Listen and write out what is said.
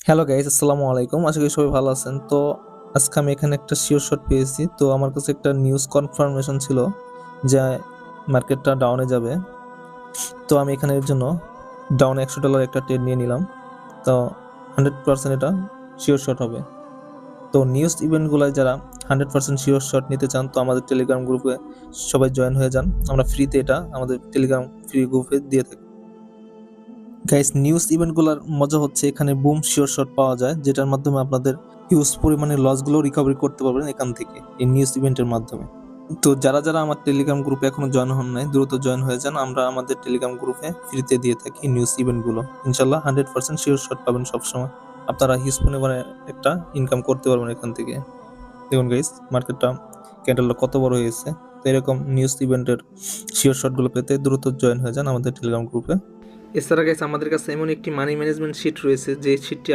Hello guys, আসসালামু আলাইকুম। আশা করি সবাই ভালো আছেন। তো আজকে আমি এখানে একটা শিওর শট পেয়েছি। তো আমার কাছে একটা নিউজ কনফার্মেশন ছিল যে মার্কেটটা ডাউনে যাবে। তো আমি এখানে এর জন্য ডাউনে $100 একটা ট্রেড নিয়ে নিলাম। তো 100% এটা শিওর শট হবে। তো নিউজ ইভেন্টগুলোয় যারা 100% শিওর শট নিতে চান, তো আমাদের টেলিগ্রাম গ্রুপে সবাই জয়েন হয়ে যান। আমরা ফ্রিতে এটা আমাদের টেলিগ্রাম ফ্রি গ্রুপে দিয়ে থাকি। গাইস, নিউজ ইভেন্টগুলোর মজা হচ্ছে এখানে বুম শিওর শট পাওয়া যায়, যেটার মাধ্যমে আপনাদের হিউজ পরিমাণে লসগুলো রিকভারি করতে পারবেন এখান থেকে এই নিউজ ইভেন্টের মাধ্যমে। তো যারা যারা আমার টেলিগ্রাম গ্রুপে এখনো জয়েন হন নাই, দ্রুত জয়েন হয়ে যান। আমরা আমাদের টেলিগ্রাম গ্রুপে ফ্রিতে দিয়ে থাকি নিউজ ইভেন্টগুলো। ইনশাল্লাহ 100% শিওর শট পাবেন সবসময়। আপনারা হিউজ পরিমাণে একটা ইনকাম করতে পারবেন এখান থেকে। দেখুন গাইস, মার্কেটটা ক্যান্ডেলটা কত বড় হয়েছে। তো এরকম নিউজ ইভেন্টের শিওর শটগুলো পেতে দ্রুত জয়েন হয়ে যান আমাদের টেলিগ্রাম গ্রুপে। এছাড়া গাইস, আমাদের কাছে এমন একটি মানি ম্যানেজমেন্ট শিট রয়েছে, যে শিটটি